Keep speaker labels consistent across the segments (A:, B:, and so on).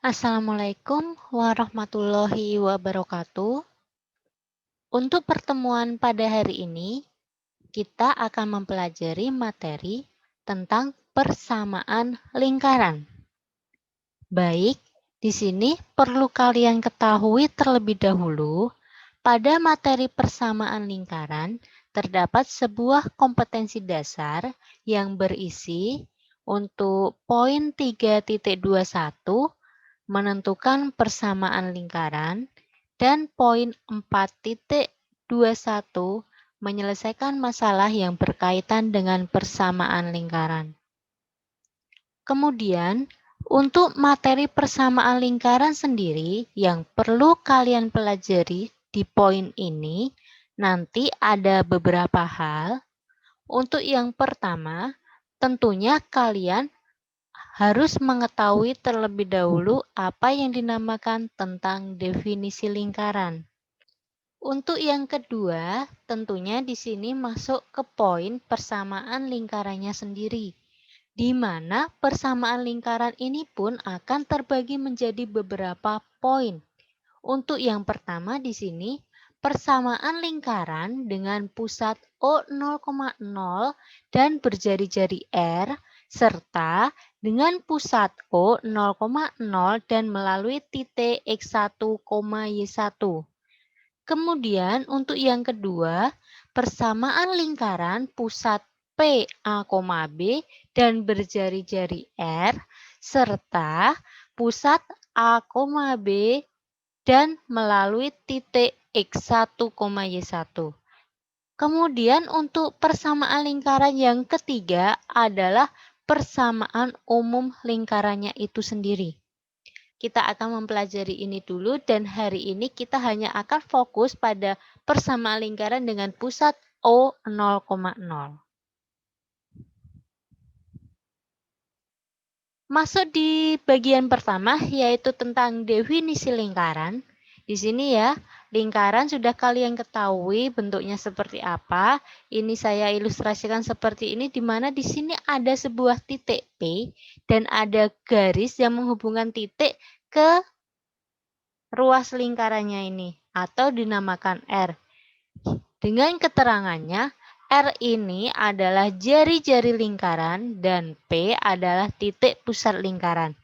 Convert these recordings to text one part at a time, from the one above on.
A: Assalamualaikum warahmatullahi wabarakatuh. Untuk pertemuan pada hari ini, kita akan mempelajari materi tentang persamaan lingkaran. Baik, di sini perlu kalian ketahui terlebih dahulu, pada materi persamaan lingkaran terdapat sebuah kompetensi dasar yang berisi untuk poin 3.21 menentukan persamaan lingkaran, dan poin 4.21 menyelesaikan masalah yang berkaitan dengan persamaan lingkaran. Kemudian, untuk materi persamaan lingkaran sendiri yang perlu kalian pelajari di poin ini, nanti ada beberapa hal. Untuk yang pertama, tentunya kalian harus mengetahui terlebih dahulu apa yang dinamakan tentang definisi lingkaran. Untuk yang kedua, tentunya di sini masuk ke poin persamaan lingkarannya sendiri, di mana persamaan lingkaran ini pun akan terbagi menjadi beberapa poin. Untuk yang pertama di sini, persamaan lingkaran dengan pusat O0,0 dan berjari-jari R, serta dengan pusat O 0,0 dan melalui titik X1, Y1. Kemudian untuk yang kedua, persamaan lingkaran pusat P, A, B dan berjari-jari R, serta pusat A, B dan melalui titik X1, Y1. Kemudian untuk persamaan lingkaran yang ketiga adalah persamaan umum lingkarannya itu sendiri. Kita akan mempelajari ini dulu dan hari ini kita hanya akan fokus pada persamaan lingkaran dengan pusat O 0,0. Masuk di bagian pertama yaitu tentang definisi lingkaran. Di sini ya, lingkaran sudah kalian ketahui bentuknya seperti apa. Ini saya ilustrasikan seperti ini di mana di sini ada sebuah titik P dan ada garis yang menghubungkan titik ke ruas lingkarannya ini atau dinamakan R. Dengan keterangannya, R ini adalah jari-jari lingkaran dan P adalah titik pusat lingkaran.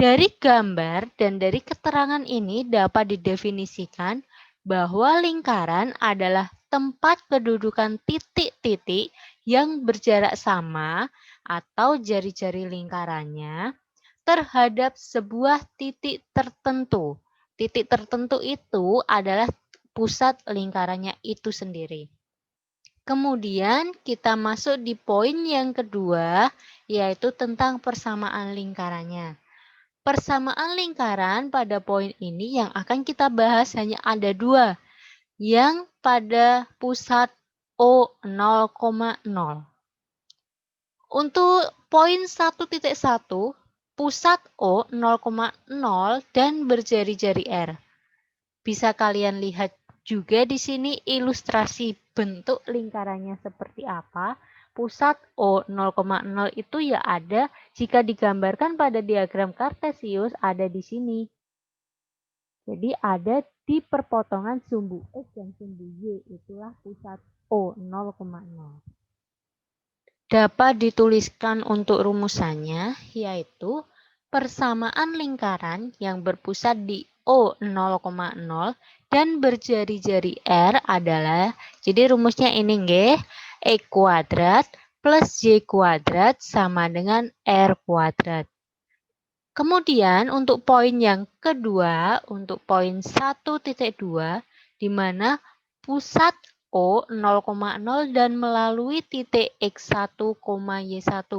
A: Dari gambar dan dari keterangan ini dapat didefinisikan bahwa lingkaran adalah tempat kedudukan titik-titik yang berjarak sama atau jari-jari lingkarannya terhadap sebuah titik tertentu. Titik tertentu itu adalah pusat lingkarannya itu sendiri. Kemudian kita masuk di poin yang kedua, yaitu tentang persamaan lingkarannya. Persamaan lingkaran pada poin ini yang akan kita bahas hanya ada dua, yang pada pusat O 0,0. Untuk poin 1.1, pusat O 0,0 dan berjari-jari R. Bisa kalian lihat juga di sini ilustrasi bentuk lingkarannya seperti apa. Pusat O 0,0 itu ya ada jika digambarkan pada diagram Kartesius ada di sini. Jadi ada di perpotongan sumbu X dan sumbu Y, itulah pusat O 0,0. Dapat dituliskan untuk rumusannya, yaitu persamaan lingkaran yang berpusat di O 0,0 dan berjari-jari R adalah, jadi rumusnya ini nggih, E kuadrat plus Y kuadrat sama dengan R kuadrat. Kemudian untuk poin yang kedua, untuk poin 1.2, di mana pusat O 0,0 dan melalui titik X1, Y1.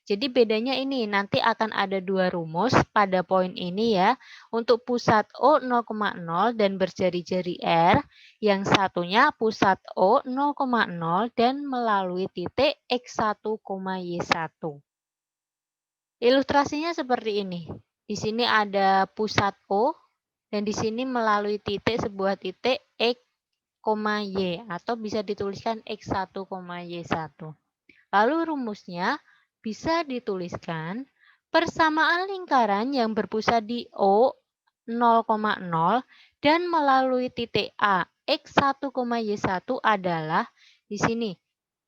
A: Jadi bedanya ini, nanti akan ada dua rumus pada poin ini ya. Untuk pusat O 0,0 dan berjari-jari R, yang satunya pusat O 0,0 dan melalui titik X1, Y1. Ilustrasinya seperti ini. Di sini ada pusat O dan di sini melalui titik sebuah titik X, Y atau bisa dituliskan X1, Y1. Lalu rumusnya bisa dituliskan Persamaan lingkaran yang berpusat di O 0,0 dan melalui titik A X1, Y1 adalah di sini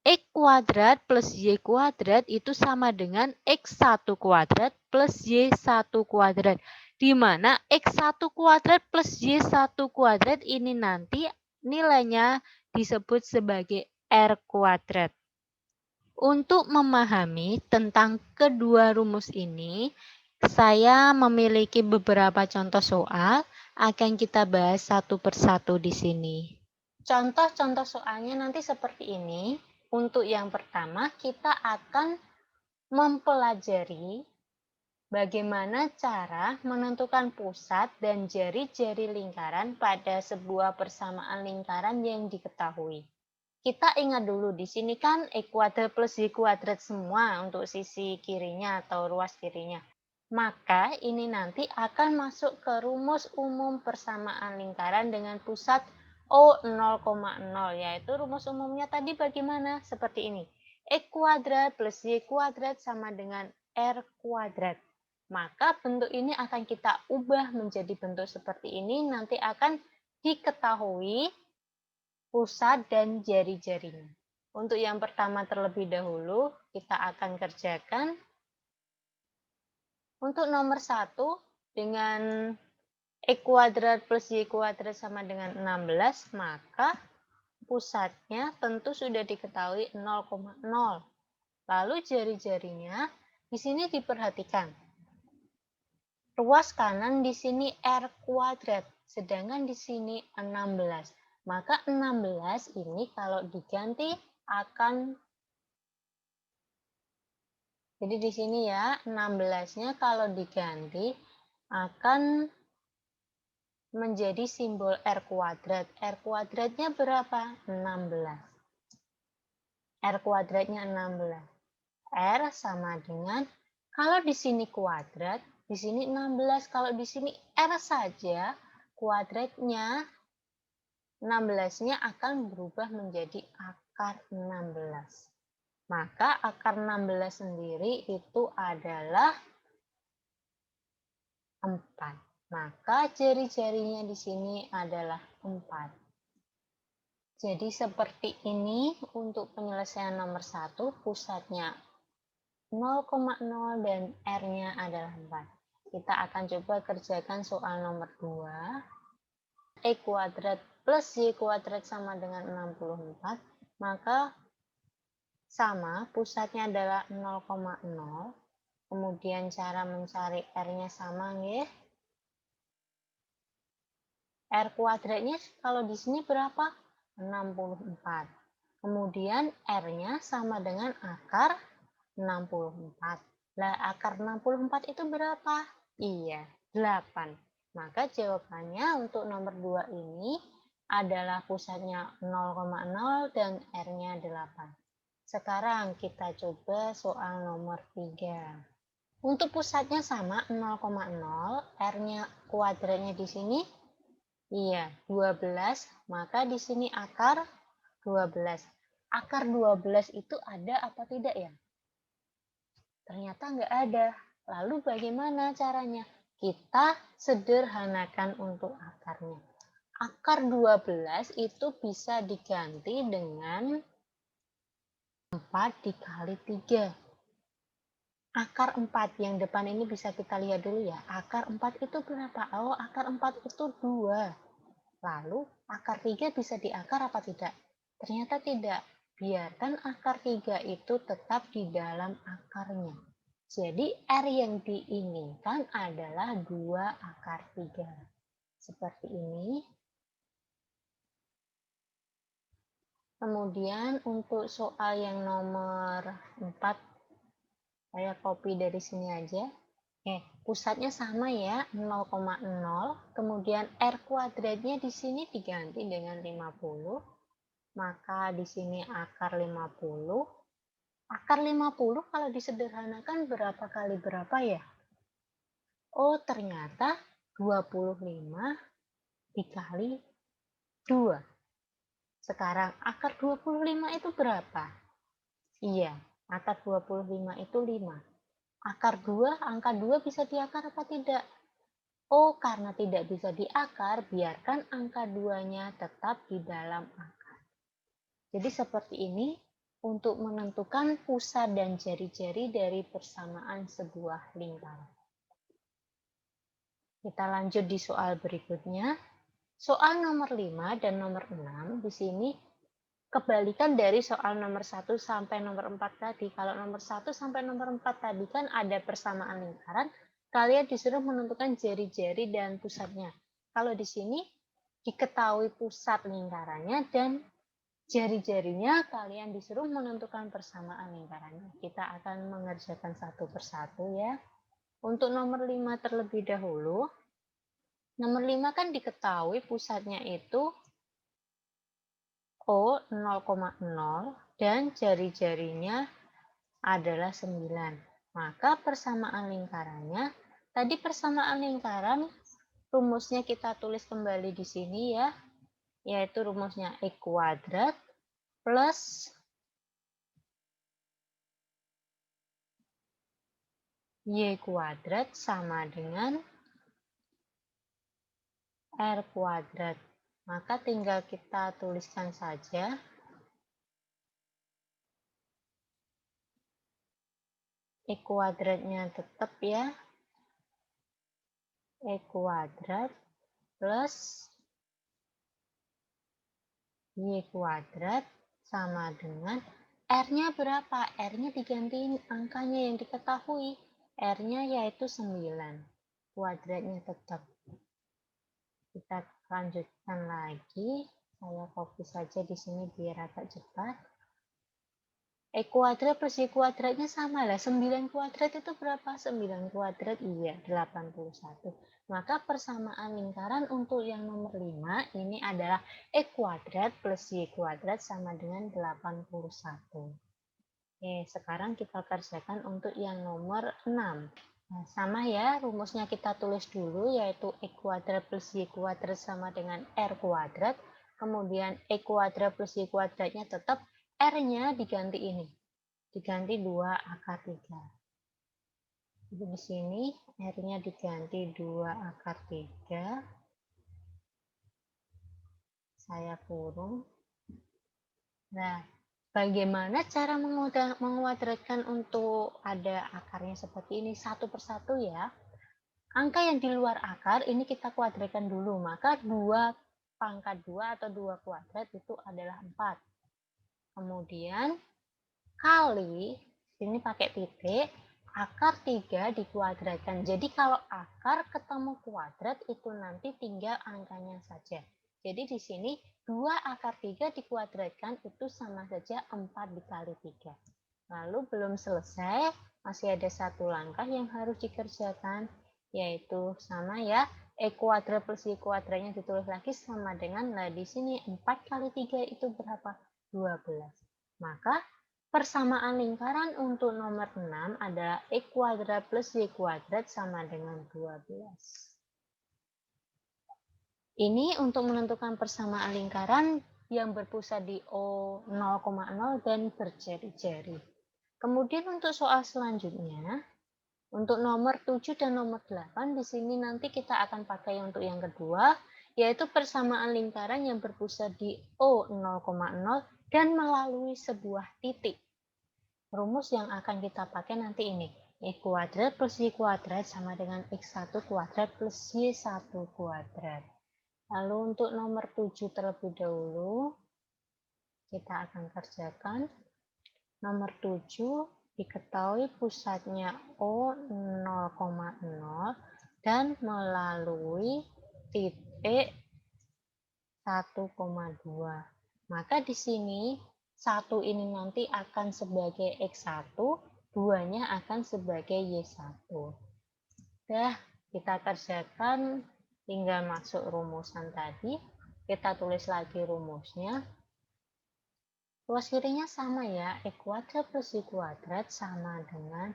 A: X kuadrat plus Y kuadrat itu sama dengan X1 kuadrat plus Y1 kuadrat. Di mana X1 kuadrat plus Y1 kuadrat ini nanti nilainya disebut sebagai R kuadrat. Untuk memahami tentang kedua rumus ini, saya memiliki beberapa contoh soal, akan kita bahas satu persatu di sini. Contoh-contoh soalnya nanti seperti ini. Untuk yang pertama, kita akan mempelajari bagaimana cara menentukan pusat dan jari-jari lingkaran pada sebuah persamaan lingkaran yang diketahui. Kita ingat dulu di sini kan X kuadrat plus Y kuadrat semua untuk sisi kirinya atau ruas kirinya. Maka ini nanti akan masuk ke rumus umum persamaan lingkaran dengan pusat O 0,0, yaitu rumus umumnya tadi bagaimana? Seperti ini. X kuadrat plus Y kuadrat sama dengan R kuadrat. Maka bentuk ini akan kita ubah menjadi bentuk seperti ini, nanti akan diketahui pusat dan jari-jarinya. Untuk yang pertama terlebih dahulu, kita akan kerjakan. Untuk nomor 1, dengan X kuadrat plus Y kuadrat sama dengan 16, maka pusatnya tentu sudah diketahui 0,0. Lalu jari-jarinya, di sini diperhatikan. Ruas kanan di sini R kuadrat, sedangkan di sini 16. Maka 16 ini kalau diganti akan, jadi di sini ya 16-nya kalau diganti akan menjadi simbol R kuadrat. R kuadratnya berapa? 16. R kuadratnya 16. R sama dengan, kalau di sini kuadrat, di sini 16. Kalau di sini R saja, kuadratnya 16-nya akan berubah menjadi akar 16. Maka akar 16 sendiri itu adalah 4. Maka jari-jarinya di sini adalah 4. Jadi seperti ini untuk penyelesaian nomor 1, pusatnya 0,0 dan R-nya adalah 4. Kita akan coba kerjakan soal nomor 2. X kuadrat plus Y kuadrat sama dengan 64, maka sama, pusatnya adalah 0,0. Kemudian cara mencari R-nya sama nggih. R kuadratnya kalau di sini berapa? 64. Kemudian R-nya sama dengan akar 64. Lah akar 64 itu berapa? Iya, 8. Maka jawabannya untuk nomor 2 ini adalah pusatnya 0,0 dan R-nya 8. Sekarang kita coba soal nomor 3. Untuk pusatnya sama 0,0, R-nya kuadratnya di sini iya 12, maka di sini akar 12. Akar 12 itu ada apa tidak ya? Ternyata nggak ada. Lalu bagaimana caranya? Kita sederhanakan untuk akarnya. Akar 12 itu bisa diganti dengan 4 dikali 3. Akar 4 yang depan ini bisa kita lihat dulu ya. Akar 4 itu berapa? Oh, akar 4 itu 2. Lalu akar 3 bisa diakar apa tidak? Ternyata tidak. Biarkan akar 3 itu tetap di dalam akarnya. Jadi R yang diinginkan adalah 2 akar 3. Seperti ini. Kemudian untuk soal yang nomor 4, saya copy dari sini aja. Pusatnya sama ya, 0,0. Kemudian R kuadratnya di sini diganti dengan 50. Maka di sini akar 50. Akar 50 kalau disederhanakan berapa kali berapa ya? Oh, ternyata 25 dikali 2. Sekarang akar 25 itu berapa? Iya, akar 25 itu 5. Angka 2 bisa diakar apa tidak? Oh, karena tidak bisa diakar, biarkan angka 2-nya tetap di dalam akar. Jadi seperti ini untuk menentukan pusat dan jari-jari dari persamaan sebuah lingkaran. Kita lanjut di soal berikutnya. Soal nomor 5 dan nomor 6 di sini kebalikan dari soal nomor 1 sampai nomor 4 tadi. Kalau nomor 1 sampai nomor 4 tadi kan ada persamaan lingkaran, kalian disuruh menentukan jari-jari dan pusatnya. Kalau di sini diketahui pusat lingkarannya dan jari-jarinya, kalian disuruh menentukan persamaan lingkarannya. Kita akan mengerjakan satu persatu ya. Untuk nomor 5 terlebih dahulu. Nomor 5 kan diketahui pusatnya itu O 0,0 dan jari-jarinya adalah 9. Maka persamaan lingkarannya, tadi persamaan lingkaran rumusnya kita tulis kembali di sini ya, yaitu rumusnya X kuadrat plus Y kuadrat sama dengan R kuadrat. Maka tinggal kita tuliskan saja X kuadratnya tetap ya, X kuadrat plus Y kuadrat sama dengan R-nya berapa? R-nya digantiin angkanya yang diketahui. R-nya yaitu 9. Kuadratnya tetap. Kita lanjutkan lagi. Saya copy saja di sini biar agak cepat. X kuadrat plus Y kuadratnya sama lah. 9 kuadrat itu berapa? 9 kuadrat iya 81. Maka persamaan lingkaran untuk yang nomor 5 ini adalah X kuadrat plus Y kuadrat sama dengan 81. Oke, sekarang kita kerjakan untuk yang nomor 6. Nah, sama ya, rumusnya kita tulis dulu yaitu X kuadrat plus Y kuadrat sama dengan R kuadrat. Kemudian X kuadrat plus Y kuadratnya tetap, R-nya diganti ini. Diganti 2 akar 3. Jadi di sini R-nya diganti 2 akar 3. Saya kurung. Nah, bagaimana cara menguadratkan untuk ada akarnya seperti ini? Satu persatu ya. Angka yang di luar akar ini kita kuadratkan dulu. Maka 2 pangkat 2 atau 2 kuadrat itu adalah 4. Kemudian kali, ini pakai titik, akar 3 dikuadratkan. Jadi kalau akar ketemu kuadrat itu nanti tinggal angkanya saja. Jadi di sini 2 akar 3 dikuadratkan itu sama saja 4 dikali 3. Lalu belum selesai, masih ada satu langkah yang harus dikerjakan, yaitu sama ya, X kuadrat plus Y kuadratnya ditulis lagi sama dengan, nah di sini 4 kali 3 itu berapa? 12. Maka persamaan lingkaran untuk nomor 6 adalah X kuadrat plus Y kuadrat sama dengan 12. Ini untuk menentukan persamaan lingkaran yang berpusat di O 0,0 dan berjari-jari. Kemudian untuk soal selanjutnya, untuk nomor 7 dan nomor 8 di sini nanti kita akan pakai untuk yang kedua, yaitu persamaan lingkaran yang berpusat di O 0,0 dan melalui sebuah titik. Rumus yang akan kita pakai nanti ini, X kuadrat plus Y kuadrat sama dengan X1 kuadrat plus Y1 kuadrat. Lalu untuk nomor 7 terlebih dahulu, kita akan kerjakan. Nomor 7 diketahui pusatnya O 0,0 dan melalui titik 1,2. Maka di sini 1 ini nanti akan sebagai X1, 2-nya akan sebagai Y1. Dah, kita kerjakan, tinggal masuk rumusan tadi. Kita tulis lagi rumusnya. Ruas kirinya sama ya, X kuadrat plus Y kuadrat sama dengan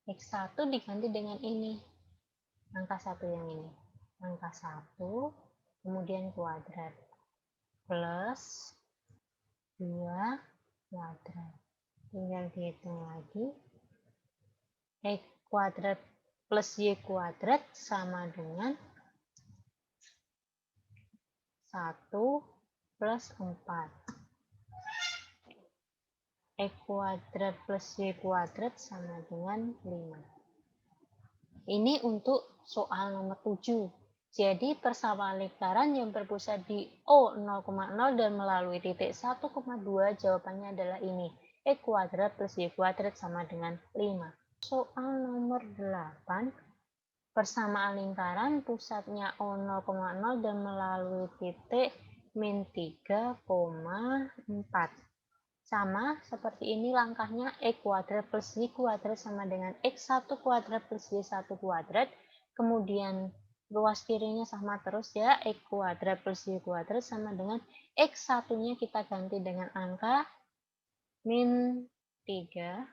A: X1 diganti dengan ini. Angka 1 yang ini. Angka 1, kemudian kuadrat. Plus 2 kuadrat. Tinggal dihitung lagi. X kuadrat plus Y kuadrat sama dengan 1 plus 4. X kuadrat plus Y kuadrat sama dengan 5. Ini untuk soal nomor 7. Jadi persamaan lingkaran yang berpusat di O 0,0 dan melalui titik 1,2 jawabannya adalah ini. X kuadrat plus Y kuadrat sama dengan 5. Soal nomor 8. Persamaan lingkaran pusatnya O 0,0 dan melalui titik min 3,4. Sama seperti ini langkahnya X kuadrat plus Y kuadrat sama dengan X1 kuadrat plus Y1 kuadrat. Kemudian ruas kirinya sama terus ya, X kuadrat plus Y kuadrat sama dengan X1-nya kita ganti dengan angka min 3.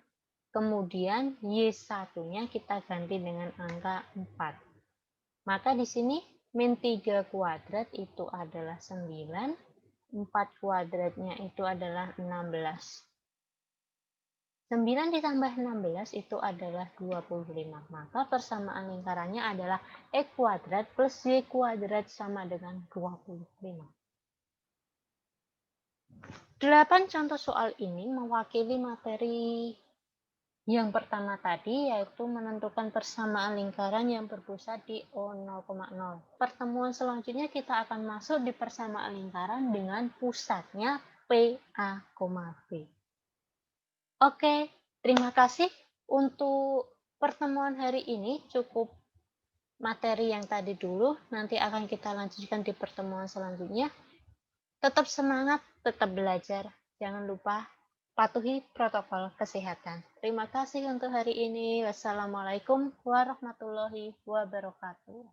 A: Kemudian Y1-nya kita ganti dengan angka 4. Maka di sini min 3 kuadrat itu adalah 9. 4 kuadratnya itu adalah 16. 9 ditambah 16 itu adalah 25. Maka persamaan lingkarannya adalah X kuadrat plus Y kuadrat sama dengan 25. 8 contoh soal ini mewakili materi yang pertama tadi, yaitu menentukan persamaan lingkaran yang berpusat di O 0,0. Pertemuan selanjutnya kita akan masuk di persamaan lingkaran dengan pusatnya PA, B. Oke, terima kasih untuk pertemuan hari ini. Cukup materi yang tadi dulu, nanti akan kita lanjutkan di pertemuan selanjutnya. Tetap semangat, tetap belajar. Jangan lupa patuhi protokol kesehatan. Terima kasih untuk hari ini. Wassalamualaikum warahmatullahi wabarakatuh.